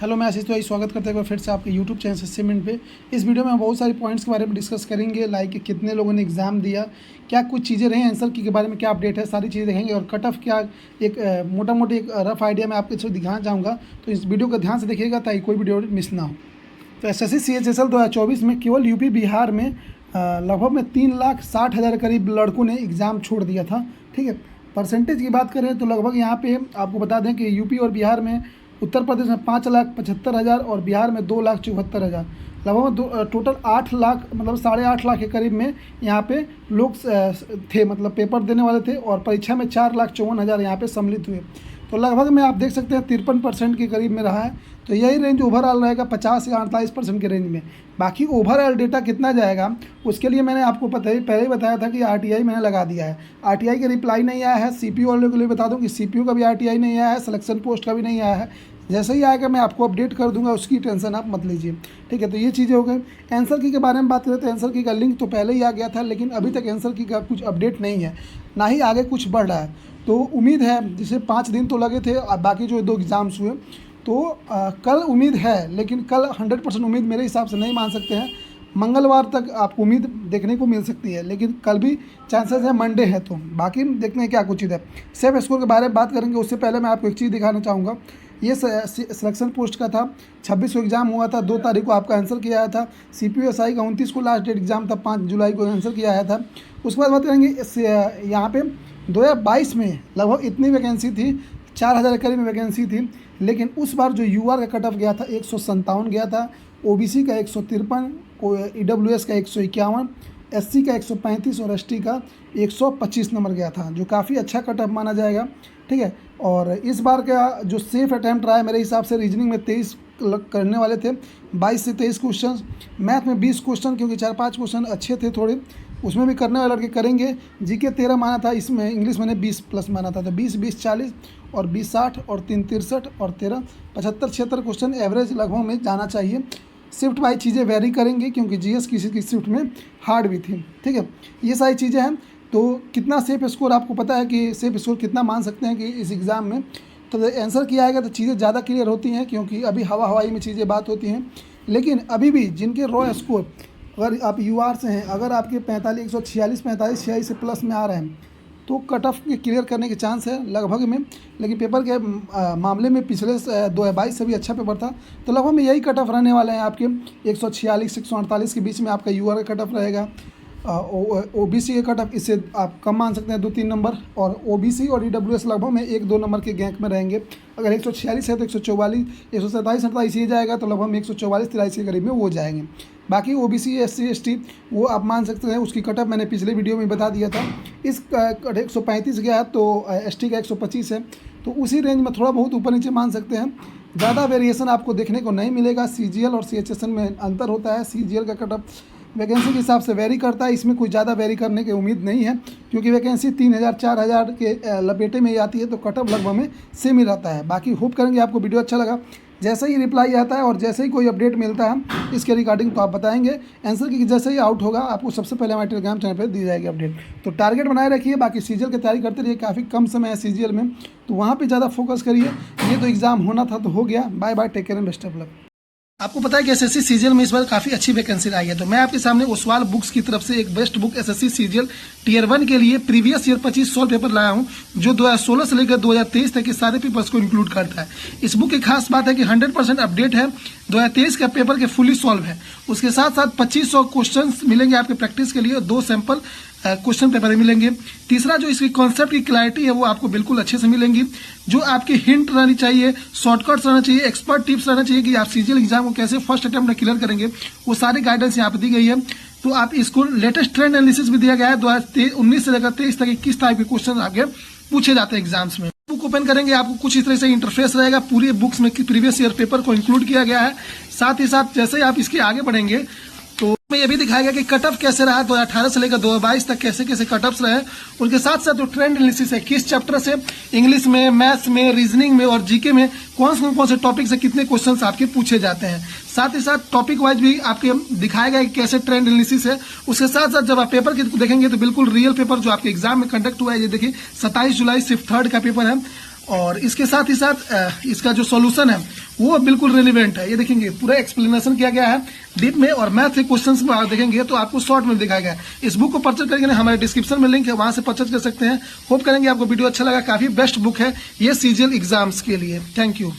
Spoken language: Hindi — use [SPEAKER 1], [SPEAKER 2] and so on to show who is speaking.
[SPEAKER 1] हेलो, मैं आशीष तिवारी स्वागत करते हुए फिर से आपके यूट्यूब चैनल असेसमेंट पे। इस वीडियो में हम बहुत सारे पॉइंट्स के बारे में डिस्कस करेंगे, लाइक कितने लोगों ने एग्ज़ाम दिया, क्या कुछ चीज़ें रही आंसर की के बारे में क्या अपडेट है, सारी चीज़ें देखेंगे और कट ऑफ क्या एक मोटा मोटी एक रफ आइडिया मैं आपको दिखाना चाहूँगा। तो इस वीडियो को ध्यान से देखिएगा ताकि कोई वीडियो मिस ना हो। तो SSC CHSL 2024 में केवल यूपी बिहार में लगभग में 3,60,000 करीब लड़कों ने एग्ज़ाम छोड़ दिया था। ठीक है, परसेंटेज की बात करें तो लगभग यहाँ पे आपको बता दें कि यूपी और बिहार में उत्तर प्रदेश में 5,75,000 और बिहार में 2,74,000, लगभग टोटल 8 लाख मतलब 8.5 लाख के करीब में यहाँ पे लोग थे, मतलब पेपर देने वाले थे और परीक्षा में 4,54,000 यहाँ पे सम्मिलित हुए। तो लगभग में आप देख सकते हैं 53% के करीब में रहा है। तो यही रेंज ओवरऑल रहेगा 50 या 48% के रेंज में। बाकी ओवरऑल डेटा कितना जाएगा उसके लिए मैंने आपको पहले ही बताया था कि RTI मैंने लगा दिया है। RTI का रिप्लाई नहीं आया है। CPU वालों के लिए बता दूं कि CPU का भी RTI नहीं आया है, सिलेक्शन पोस्ट का भी नहीं आया है। जैसे ही आएगा मैं आपको अपडेट कर दूंगा, उसकी टेंशन आप मत लीजिए। ठीक है, तो ये चीज़ें हो गई। आंसर की के बारे में बात करें तो आंसर की का लिंक तो पहले ही आ गया था, लेकिन अभी तक आंसर की का कुछ अपडेट नहीं है, ना ही आगे कुछ बढ़ रहा है। तो उम्मीद है, जैसे 5 दिन तो लगे थे, बाकी जो 2 एग्ज़ाम्स हुए तो कल उम्मीद है, लेकिन कल 100% उम्मीद मेरे हिसाब से नहीं मान सकते हैं। मंगलवार तक आपको उम्मीद देखने को मिल सकती है, लेकिन कल भी चांसेस है, मंडे है। तो बाकी देखते हैं क्या कुछ चीज़ है। सेफ स्कोर के बारे में बात करेंगे, उससे पहले मैं आपको एक चीज़ दिखाना चाहूँगा। ये सिलेक्शन पोस्ट का था, 26 को एग्ज़ाम हुआ था, 2 तारीख को आपका आंसर किया आया था। CPSI का 29 को लास्ट डेट एग्ज़ाम था, 5 जुलाई को आंसर किया आया था। उसके बाद बात करेंगे यहाँ पे 2022 में लगभग इतनी वैकेंसी थी, 4,000 करीब में वैकेंसी थी, लेकिन उस बार जो UR का कट ऑफ गया था 157 गया था, OBC का 153, EWS का 151, SC का 135 और ST का 125 नंबर गया था, जो काफ़ी अच्छा कट ऑफ माना जाएगा। ठीक है, और इस बार का जो सेफ अटैम्प्ट रहा है मेरे हिसाब से, रीजनिंग में 23 करने वाले थे, 22 से 23 क्वेश्चन, मैथ में 20 क्वेश्चन, क्योंकि 4-5 क्वेश्चन अच्छे थे थोड़े, उसमें भी करने वाले लड़के करेंगे। GK 13 माना था, इसमें इंग्लिश मैंने 20 प्लस माना था। तो 20 40 और 20 60 और 3 63 और 13 75 क्वेश्चन एवरेज लगभग में जाना चाहिए। शिफ्ट वाइज चीज़ें वेरी करेंगी, क्योंकि GS किसी की शिफ्ट में हार्ड भी थी। ठीक है, ये सारी चीज़ें हैं। तो कितना सेफ स्कोर आपको पता है कि सेफ स्कोर कितना मान सकते हैं कि इस एग्ज़ाम में, तो आंसर किया आएगा तो चीज़ें ज़्यादा क्लियर होती हैं, क्योंकि अभी हवाई में चीज़ें बात होती हैं। लेकिन अभी भी जिनके रॉ स्कोर, अगर आप UR से हैं, अगर आपके 146 से प्लस में आ रहे हैं तो कट ऑफ के क्लियर करने के चांस है लगभग में। लेकिन पेपर के मामले में पिछले 2022 से भी अच्छा पेपर था, तो लगभग में यही कट ऑफ रहने वाले हैं आपके 146 148 के बीच में आपका UR का कट ऑफ रहेगा। OBC के कट ऑफ इससे आप कम मान सकते हैं 2-3 नंबर, और OBC और EWS लगभग में 1-2 नंबर के गैंक में रहेंगे। अगर 146 है तो 144, 127-28 ये जाएगा, तो लगभग में 144-43 के करीब में वो जाएंगे। बाकी OBC SC ST वो आप मान सकते हैं, उसकी कट ऑफ मैंने पिछले वीडियो में बता दिया था। इस 135 गया है तो ST का 125 है, तो उसी रेंज में थोड़ा बहुत ऊपर नीचे मान सकते हैं। ज़्यादा वेरिएशन आपको देखने को नहीं मिलेगा। CGL और CHSL में अंतर होता है। CGL का कट ऑफ वैकेंसी के हिसाब से वेरी करता है, इसमें कुछ ज़्यादा वेरी करने की उम्मीद नहीं है, क्योंकि वैकेंसी 3,000-4,000 के लपेटे में ही आती है, तो कट ऑफ लगभग में सेम ही रहता है। बाकी होप करेंगे आपको वीडियो अच्छा लगा। जैसे ही रिप्लाई आता है और जैसे ही कोई अपडेट मिलता है इसके रिगार्डिंग तो आप बताएंगे। आंसर की जैसे ही आउट होगा आपको सबसे पहले हमारे टेलीग्राम चैनल पर दी जाएगी अपडेट। तो टारगेट बनाए रखिए। बाकी CGL की तैयारी करते रहिए, काफ़ी कम समय है CGL में, तो वहाँ पर ज़्यादा फोकस करिए। ये तो एग्ज़ाम होना था तो हो गया। Bye bye, take care and best of luck. आपको पता है कि SSC CGL में इस बार काफ़ी अच्छी वैकेंसी आई है, तो मैं आपके सामने ओसवाल बुक्स की तरफ से एक best book SSC CGL Tier 1 के लिए प्रीवियस ईयर 25 सॉल्व पेपर लाया हूं, जो 2016 से लेकर 2023 तक के सारे पेपर्स को इंक्लूड करता है। इस बुक की खास बात है कि 100% अपडेट है, 2023 का पेपर के फुली सॉल्व है। उसके साथ साथ 2500 क्वेश्चन मिलेंगे आपके प्रैक्टिस के लिए, 2 सैंपल क्वेश्चन पेपर मिलेंगे। तीसरा, जो इसकी कॉन्सेप्ट की क्लैरिटी है वो आपको बिल्कुल अच्छे से मिलेंगी। जो आपकी हिंट रहनी चाहिए, शॉर्टकट्स रहना चाहिए, एक्सपर्ट टिप्स रहना चाहिए कि आप CGL एग्जाम को कैसे फर्स्ट अटेम्प्ट में क्लियर करेंगे, वो सारी गाइडेंस यहाँ पर दी गई है। तो आप इसको लेटेस्ट ट्रेंड एनालिसिस भी दिया गया है, 2019 से लेकर 23 तक किस टाइप के क्वेश्चन आगे पूछे जाते हैं एग्जाम्स में। बुक ओपन करेंगे, आपको कुछ इस तरह से इंटरफेस रहेगा। पूरे बुक्स में प्रीवियस ईयर पेपर को इंक्लूड किया गया है। साथ ही साथ जैसे ही आप इसके आगे बढ़ेंगे तो में ये भी दिखाया गया कि कट ऑफ कैसे रहा, 2018 से लेकर 2022 तक कैसे कैसे कट ऑफ्स रहे। उनके साथ साथ जो ट्रेंड एनालिसिस है, किस चैप्टर से इंग्लिश में, मैथ्स में, रीजनिंग में और GK में कौन से टॉपिक से कितने क्वेश्चंस आपके पूछे जाते हैं। साथ ही साथ टॉपिक वाइज भी आपके दिखाया गया कि कैसे ट्रेंड एनालिसिस है। उसके साथ साथ जब आप पेपर के देखेंगे तो बिल्कुल रियल पेपर जो आपके एग्जाम में कंडक्ट हुआ है, ये देखिए 27 जुलाई शिफ्ट 3rd का पेपर है। और इसके साथ ही साथ इसका जो सॉल्यूशन है वो बिल्कुल रिलेवेंट है। ये देखेंगे पूरा एक्सप्लेनेशन किया गया है डीप में, और मैथ के क्वेश्चंस में देखेंगे तो आपको शॉर्ट में दिखाया गया है। इस बुक को परचेज करेंगे ना, हमारे डिस्क्रिप्शन में लिंक है, वहां से परचेज कर सकते हैं। होप करेंगे आपको वीडियो अच्छा लगा, काफी बेस्ट बुक है ये सीजीएल एग्जाम्स के लिए। Thank you.